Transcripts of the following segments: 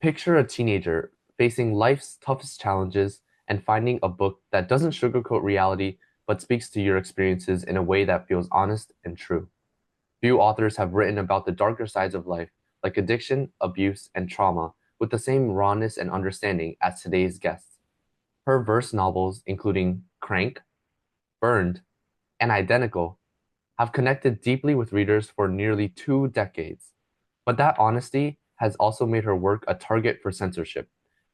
Picture a teenager facing life's toughest challenges and finding a book that doesn't sugarcoat reality but speaks to your experiences in a way that feels honest and true. Few authors have written about the darker sides of life, like addiction, abuse, and trauma, with the same rawness and understanding as today's guests. Her verse novels, including Crank, Burned, and Identical, have connected deeply with readers for nearly 2 decades. But that honesty has also made her work a target for censorship,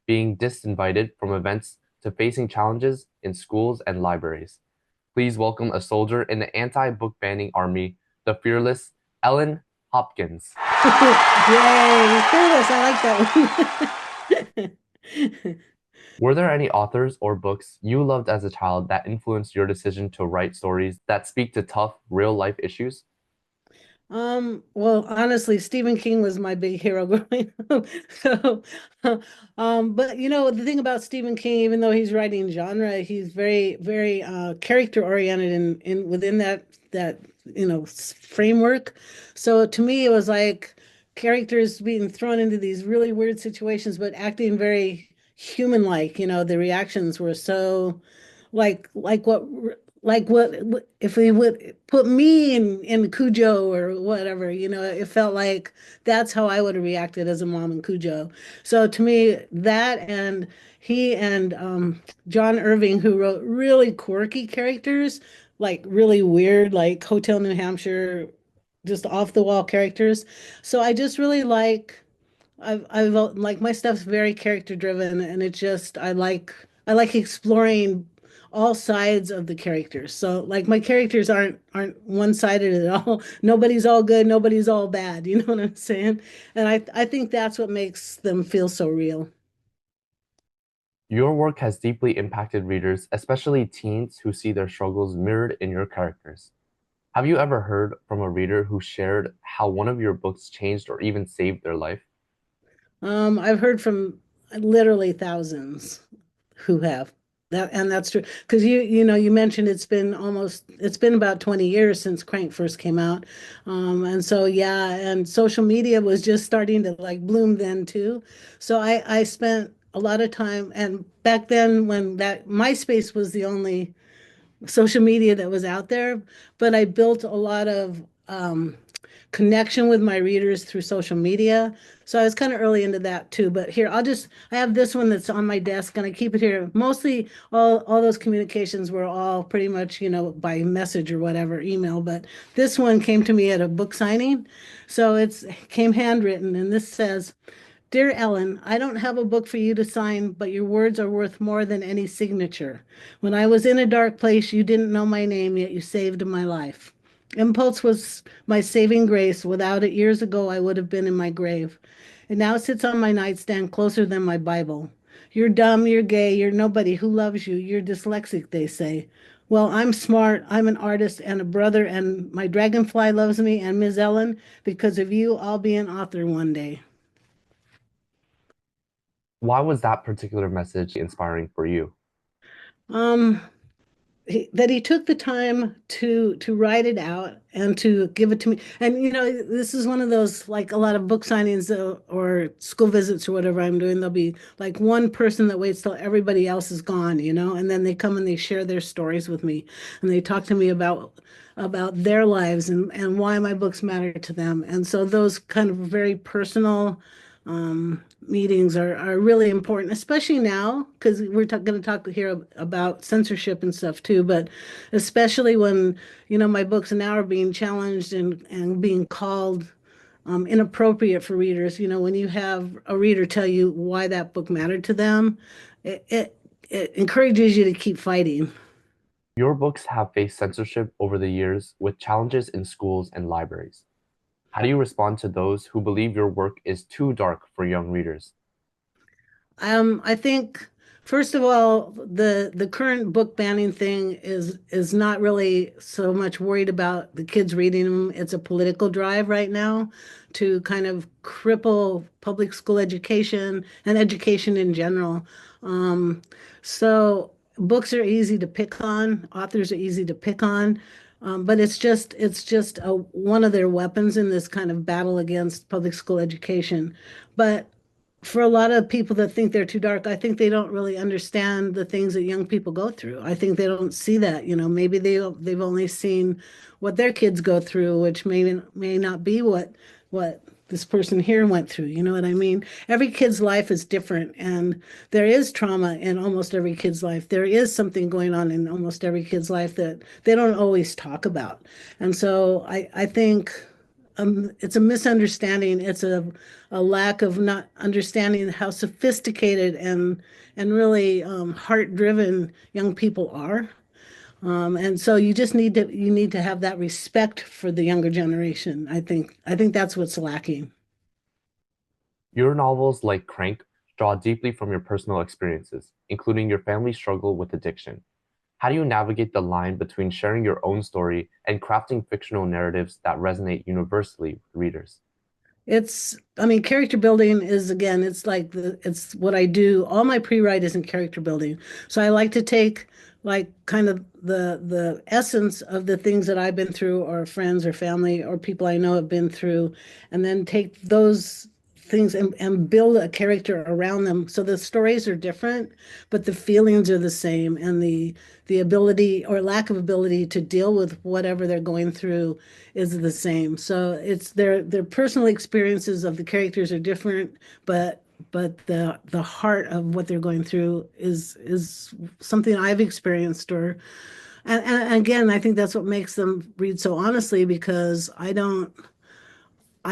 being disinvited from events to facing challenges in schools and libraries. Please welcome a soldier in the anti-book banning army, the fearless Ellen Hopkins. Yay, fearless. I like that one. Were there any authors or books you loved as a child that influenced your decision to write stories that speak to tough, real-life issues? Well, honestly, Stephen King was my big hero growing up. So, but the thing about Stephen King, even though he's writing genre, he's very, very character oriented in within that framework. So to me, it was like characters being thrown into these really weird situations, but acting very human-like. The reactions were so like what if we would put me in Cujo or whatever, it felt like that's how I would have reacted as a mom in Cujo. So to me, that and he and John Irving, who wrote really quirky characters, like really weird, like Hotel New Hampshire, just off the wall characters. So I just really I've like my stuff's very character driven, and I like exploring all sides of the characters. So like my characters aren't one-sided at all. Nobody's all good, nobody's all bad. You know what I'm saying? And I think that's what makes them feel so real. Your work has deeply impacted readers, especially teens who see their struggles mirrored in your characters. Have you ever heard from a reader who shared how one of your books changed or even saved their life? I've heard from literally thousands who have that, and that's true. Because you mentioned it's been about 20 years since Crank first came out. And so yeah, and social media was just starting to like bloom then too. So I spent a lot of time, and back then when that MySpace was the only social media that was out there, but I built a lot of connection with my readers through social media. So I was kind of early into that too. But here, I have this one that's on my desk and I keep it here. Mostly all those communications were all pretty much, by message or whatever, email. But this one came to me at a book signing. So it came handwritten, and this says, Dear Ellen, I don't have a book for you to sign, but your words are worth more than any signature. When I was in a dark place, you didn't know my name, yet you saved my life. Impulse was my saving grace. Without it, years ago, I would have been in my grave. It now sits on my nightstand closer than my Bible. You're dumb, you're gay, you're nobody who loves you, you're dyslexic, they say. Well, I'm smart, I'm an artist and a brother, and my dragonfly loves me, and Miss Ellen, because of you, I'll be an author one day. Why was that particular message inspiring for you? Um, that he took the time to write it out and to give it to me. And this is one of those, like a lot of book signings or school visits or whatever I'm doing. There'll be like one person that waits till everybody else is gone, and then they come and they share their stories with me, and they talk to me about their lives and why my books matter to them. And so those kind of very personal meetings are really important, especially now, because we're going to talk here about censorship and stuff too, but especially when, my books now are being challenged and being called inappropriate for readers. When you have a reader tell you why that book mattered to them, it encourages you to keep fighting. Your books have faced censorship over the years with challenges in schools and libraries. How do you respond to those who believe your work is too dark for young readers? I think first of all, the current book banning thing is not really so much worried about the kids reading them. It's a political drive right now to kind of cripple public school education and education in general. Um, so books are easy to pick on, authors are easy to pick on. But it's just one of their weapons in this kind of battle against public school education. But For a lot of people that think they're too dark, I think they don't really understand the things that young people go through. I think they don't see that, maybe they've only seen what their kids go through, which may not be what this person here went through. You know what I mean? Every kid's life is different, and there is trauma in almost every kid's life. There is something going on in almost every kid's life that they don't always talk about. And so I think it's a misunderstanding. It's a lack of not understanding how sophisticated and really heart-driven young people are. And so you need to have that respect for the younger generation. I think that's what's lacking. Your novels, like Crank, draw deeply from your personal experiences, including your family's struggle with addiction. How do you navigate the line between sharing your own story and crafting fictional narratives that resonate universally with readers? I mean, character building is again, it's what I do. All my pre-write is in character building. So I like to take like kind of the essence of the things that I've been through, or friends or family or people I know have been through, and then take those things and build a character around them. So the stories are different, but the feelings are the same, and the ability or lack of ability to deal with whatever they're going through is the same. So it's their personal experiences of the characters are different, but the heart of what they're going through is something I've experienced. Or and again, I think that's what makes them read so honestly, because I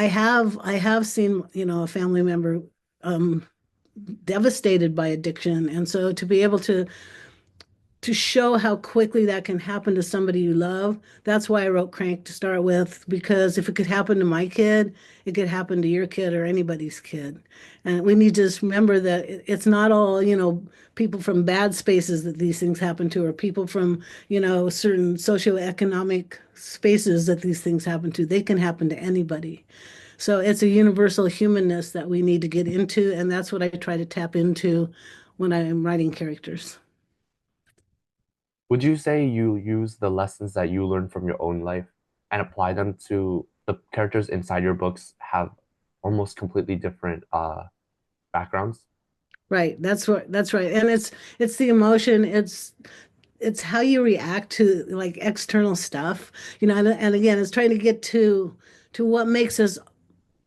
have seen, a family member um devastated by addiction. And so to be able to show how quickly that can happen to somebody you love. That's why I wrote Crank to start with, because if it could happen to my kid, it could happen to your kid or anybody's kid. And we need to just remember that it's not all, people from bad spaces that these things happen to, or people from, certain socioeconomic spaces that these things happen to. They can happen to anybody. So it's a universal humanness that we need to get into, and that's what I try to tap into when I am writing characters. Would you say you use the lessons that you learned from your own life and apply them to the characters inside your books have almost completely different backgrounds? Right. That's right. And it's the emotion, it's how you react to like external stuff, and again, it's trying to get to what makes us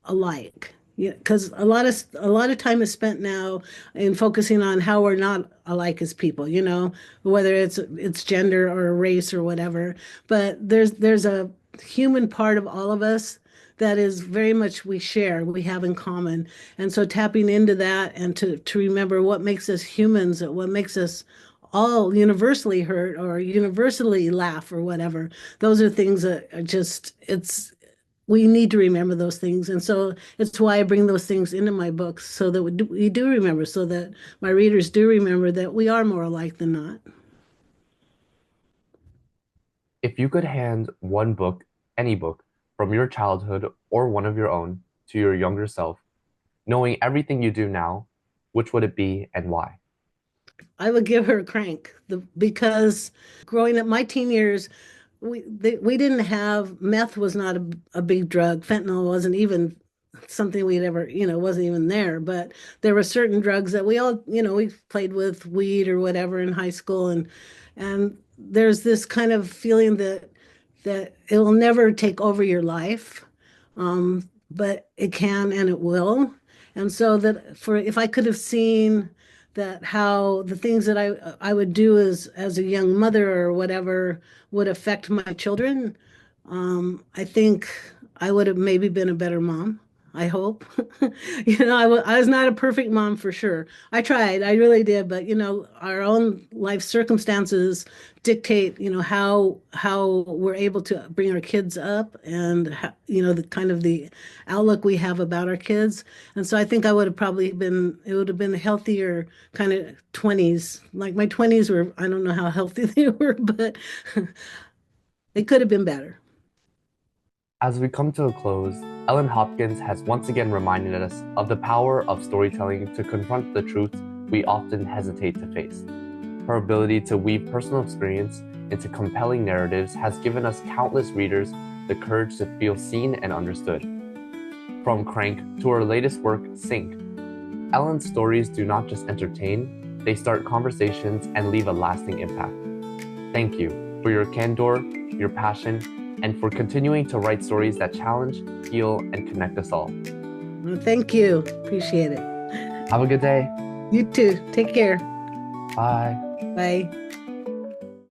alike. Yeah, because a lot of time is spent now in focusing on how we're not alike as people, whether it's gender or race or whatever. But there's a human part of all of us that is very much we have in common. And so tapping into that, and to remember what makes us humans, what makes us all universally hurt or universally laugh or whatever. Those are things that are just, we need to remember those things. And so it's why I bring those things into my books, so that we do remember, so that my readers do remember that we are more alike than not. If you could hand one book, any book, from your childhood or one of your own to your younger self, knowing everything you do now, which would it be and why? I would give her a Crank, because growing up, my teen years, we didn't have meth, was not a big drug. Fentanyl wasn't even something we'd ever, wasn't even there. But there were certain drugs that we all, we played with weed or whatever in high school, and there's this kind of feeling that it will never take over your life, but it can and it will. And so that, for if I could have seen that, how the things that I would do as a young mother or whatever would affect my children, I think I would have maybe been a better mom. I hope. I was not a perfect mom for sure. I tried, I really did, but our own life circumstances dictate, how we're able to bring our kids up, and the kind of the outlook we have about our kids. And so I think I would have probably been, it would have been a healthier kind of 20s. Like my 20s were, I don't know how healthy they were, but they could have been better. As we come to a close, Ellen Hopkins has once again reminded us of the power of storytelling to confront the truths we often hesitate to face. Her ability to weave personal experience into compelling narratives has given us countless readers the courage to feel seen and understood. From Crank to her latest work, Sink, Ellen's stories do not just entertain, they start conversations and leave a lasting impact. Thank you for your candor, your passion, and for continuing to write stories that challenge, heal, and connect us all. Well, thank you. Appreciate it. Have a good day. You too. Take care. Bye. Bye.